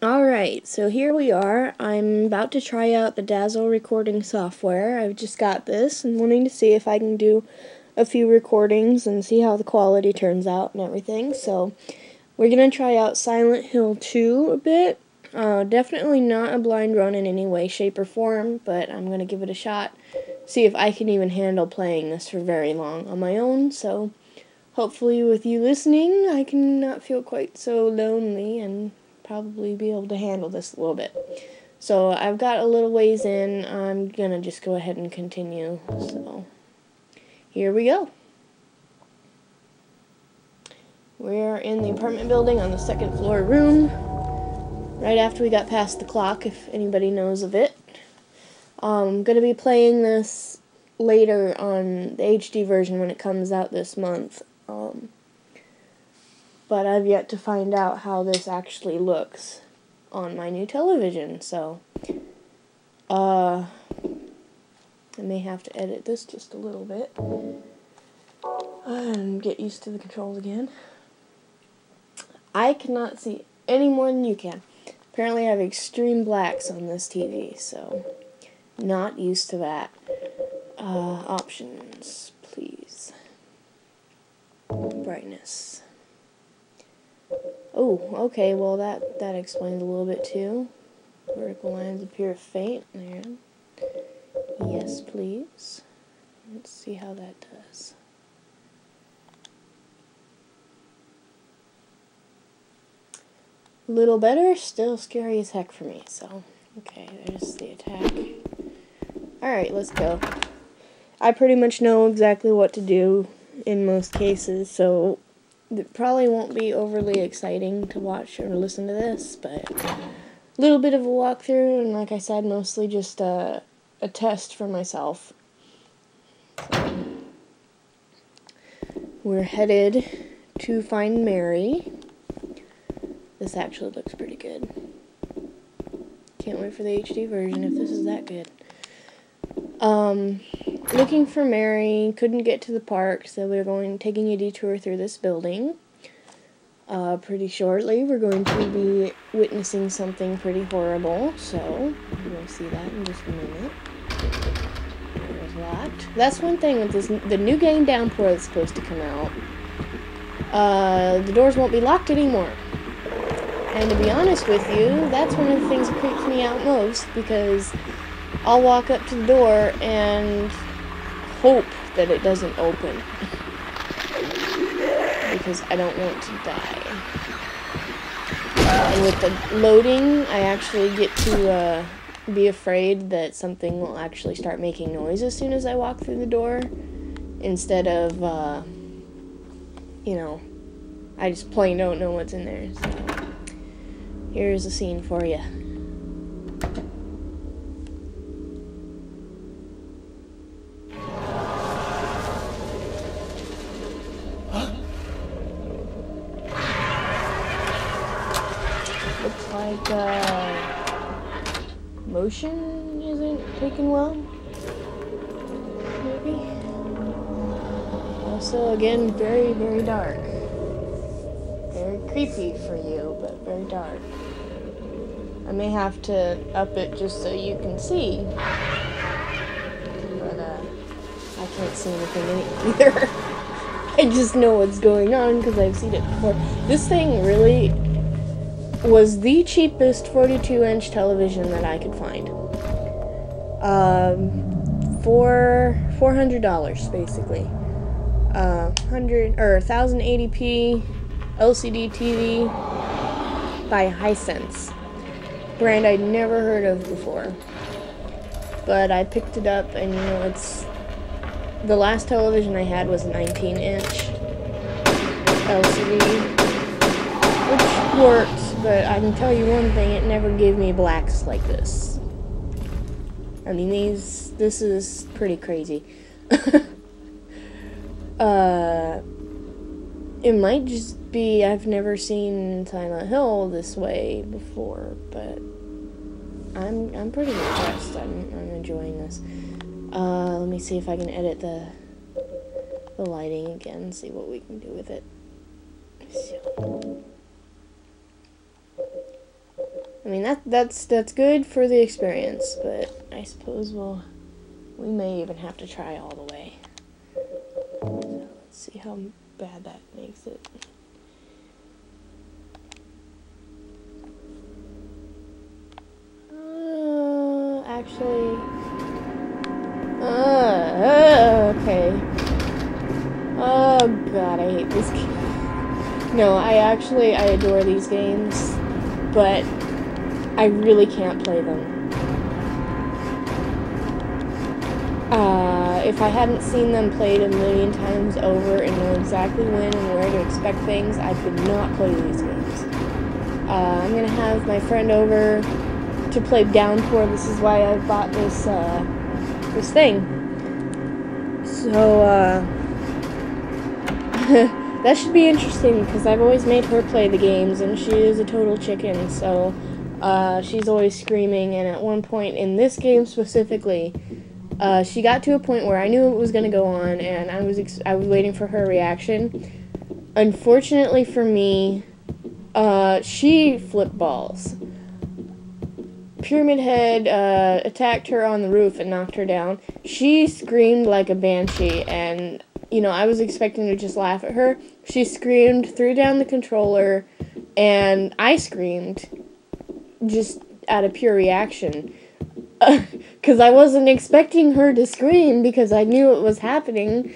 Alright, so here we are. I'm about to try out the Dazzle recording software. I've just got this and wanting to see if I can do a few recordings and see how the quality turns out and everything. So we're going to try out Silent Hill 2 a bit. Definitely not a blind run in any way, shape, or form, but I'm going to give it a shot. See if I can even handle playing this for very long on my own. So hopefully with you listening, I can not feel quite so lonely and probably be able to handle this a little bit. So I've got a little ways in. I'm gonna just go ahead and continue. So here we go. We're in the apartment building on the second floor room, right after we got past the clock, if anybody knows of it. I'm gonna be playing this later on the HD version when it comes out this month. But I've yet to find out how this actually looks on my new television, so I may have to edit this just a little bit and get used to the controls again. I cannot see any more than you can. Apparently I have extreme blacks on this TV, so not used to that. Options, please. Brightness. Oh, okay, well that explains a little bit too. Vertical lines appear faint. There. Yes, please. Let's see how that does. A little better, still scary as heck for me, so okay, there's the attack. Alright, let's go. I pretty much know exactly what to do in most cases, so it probably won't be overly exciting to watch or listen to this, but a little bit of a walkthrough, and like I said, mostly just a test for myself. So, we're headed to find Mary. This actually looks pretty good. Can't wait for the HD version if this is that good. Looking for Mary, couldn't get to the park, so we're taking a detour through this building. Pretty shortly, we're going to be witnessing something pretty horrible, so you'll see that in just a minute. There's locked. That's one thing with this, the new game Downpour that's supposed to come out. The doors won't be locked anymore. And to be honest with you, that's one of the things that creeps me out most, because I'll walk up to the door and hope that it doesn't open. Because I don't want to die. And with the loading, I actually get to be afraid that something will actually start making noise as soon as I walk through the door. Instead of, you know, I just plain don't know what's in there. So here's a scene for you. Looks like motion isn't taken well. Maybe. Also, again, very, very dark. Very creepy for you, but very dark. I may have to up it just so you can see. But I can't see anything either. I just know what's going on because I've seen it before. This thing really was the cheapest 42-inch television that I could find. For $400 basically. 1080p LCD TV by Hisense. Brand I'd never heard of before. But I picked it up, and you know, it's the last television I had was a 19-inch LCD, which worked, but I can tell you one thing, it never gave me blacks like this. I mean, this is pretty crazy. It might just be I've never seen Silent Hill this way before, but I'm pretty impressed. I'm enjoying this. Let me see if I can edit the lighting again, see what we can do with it. So. mean, that's good for the experience, but I suppose we may even have to try all the way. So let's see how bad that makes it. Actually, okay. Oh god, I hate this game. No, I adore these games, but I really can't play them. If I hadn't seen them played a million times over and know exactly when and where to expect things, I could not play these games. I'm gonna have my friend over to play Downpour. This is why I bought this this thing. So that should be interesting because I've always made her play the games, and she is a total chicken. So she's always screaming, and at one point in this game specifically, she got to a point where I knew it was gonna go on, and I was waiting for her reaction. Unfortunately for me, she flipped balls. Pyramid Head attacked her on the roof and knocked her down. She screamed like a banshee, and, you know, I was expecting to just laugh at her. She screamed, threw down the controller, and I screamed just out of pure reaction. Because I wasn't expecting her to scream because I knew it was happening.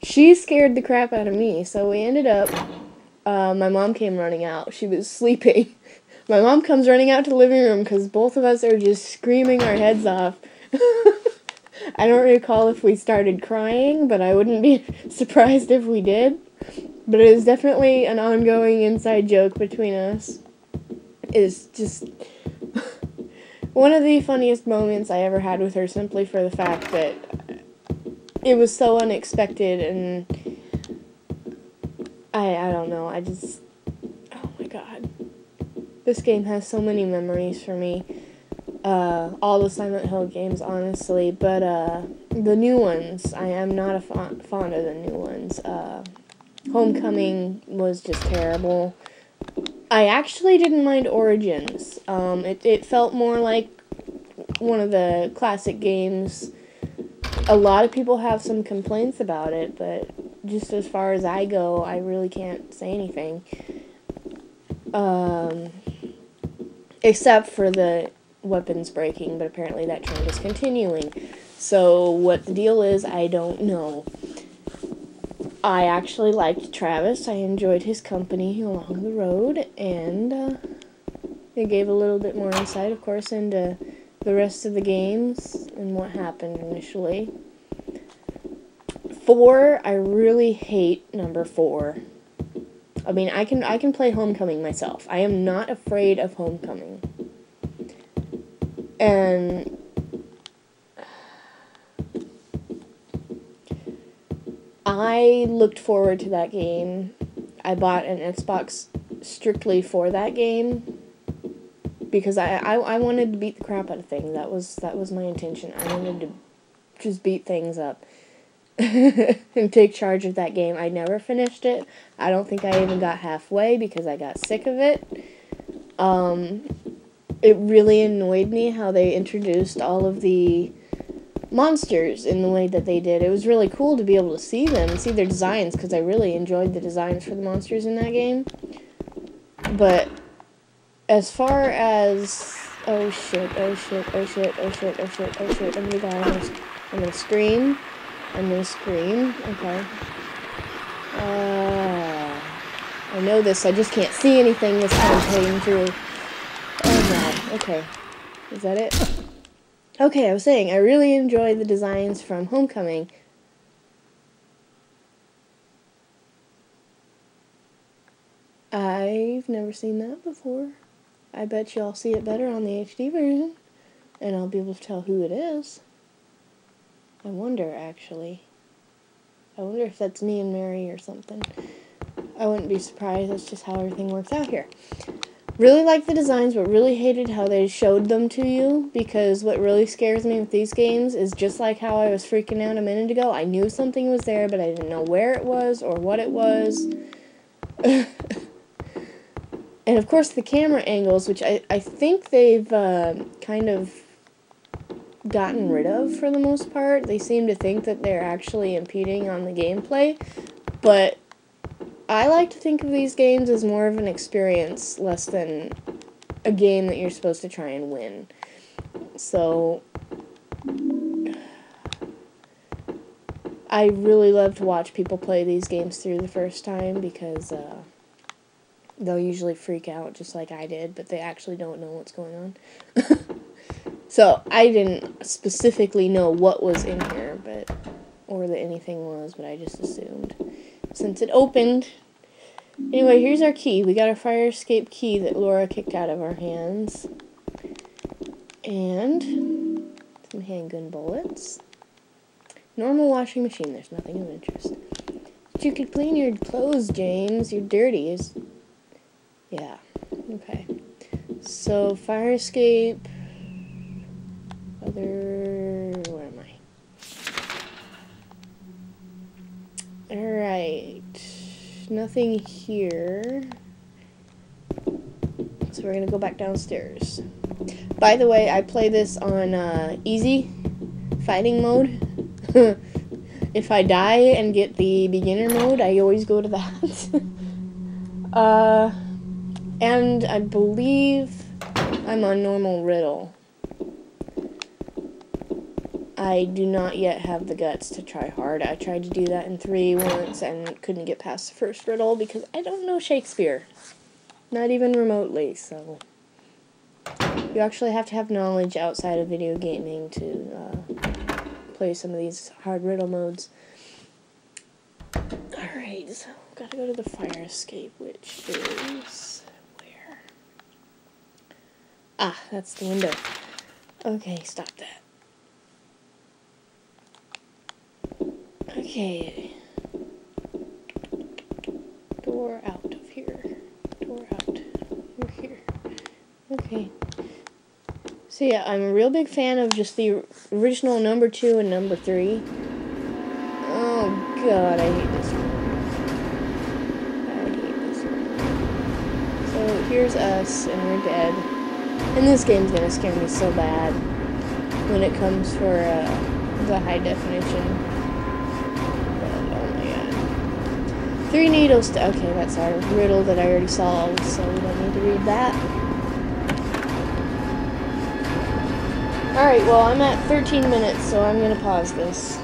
She scared the crap out of me, so we ended up, my mom came running out. She was sleeping. My mom comes running out to the living room because both of us are just screaming our heads off. I don't recall if we started crying, but I wouldn't be surprised if we did. But it is definitely an ongoing inside joke between us. It's just one of the funniest moments I ever had with her, simply for the fact that it was so unexpected, and I don't know, I just, oh my god. This game has so many memories for me. All the Silent Hill games, honestly, but the new ones, I am not a fond of the new ones. Homecoming was just terrible. I actually didn't mind Origins. It felt more like one of the classic games. A lot of people have some complaints about it, but just as far as I go, I really can't say anything. Except for the weapons breaking, but apparently that trend is continuing. So what the deal is, I don't know. I actually liked Travis. I enjoyed his company along the road, and it gave a little bit more insight, of course, into the rest of the games and what happened initially. 4, I really hate number 4. I mean, I can play Homecoming myself. I am not afraid of Homecoming. And I looked forward to that game. I bought an Xbox strictly for that game because I wanted to beat the crap out of things. That was my intention. I wanted to just beat things up and take charge of that game. I never finished it. I don't think I even got halfway because I got sick of it. It really annoyed me how they introduced all of the monsters in the way that they did. It was really cool to be able to see them and see their designs, because I really enjoyed the designs for the monsters in that game. But as far as oh shit, I'm gonna die. I'm gonna scream. Okay. I know this, I just can't see anything this time playing through. Oh god, okay. Is that it? Okay, I was saying, I really enjoyed the designs from Homecoming. I've never seen that before. I bet you I'll see it better on the HD version, and I'll be able to tell who it is. I wonder, actually. I wonder if that's me and Mary or something. I wouldn't be surprised, that's just how everything works out here. Really liked the designs, but really hated how they showed them to you, because what really scares me with these games is just like how I was freaking out a minute ago. I knew something was there, but I didn't know where it was or what it was. And of course the camera angles, which I think they've kind of gotten rid of for the most part. They seem to think that they're actually impeding on the gameplay, but I like to think of these games as more of an experience, less than a game that you're supposed to try and win. So I really love to watch people play these games through the first time, because they'll usually freak out just like I did, but they actually don't know what's going on. So I didn't specifically know what was in here, or that anything was, but I just assumed since it opened. Anyway, here's our key. We got our fire escape key that Laura kicked out of our hands. And some handgun bullets. Normal washing machine. There's nothing of interest. But you could clean your clothes, James. You're dirty. Yeah. Okay. So, fire escape. Where am I? Alright. Nothing here. So we're gonna go back downstairs. By the way, I play this on easy fighting mode. If I die and get the beginner mode, I always go to that. And I believe I'm on normal riddle. I do not yet have the guts to try hard. I tried to do that in 3 once and couldn't get past the first riddle because I don't know Shakespeare. Not even remotely, so you actually have to have knowledge outside of video gaming to play some of these hard riddle modes. Alright, so gotta go to the fire escape, which is where? Ah, that's the window. Okay, stop that. Okay. Door out of here. Door out. Over here. Okay. So yeah, I'm a real big fan of just the original number 2 and number 3. Oh god, I hate this one. I hate this one. So here's us, and we're dead. And this game's gonna scare me so bad when it comes for the high definition. 3 needles to... Okay, that's our riddle that I already solved, so we don't need to read that. Alright, well, I'm at 13 minutes, so I'm going to pause this.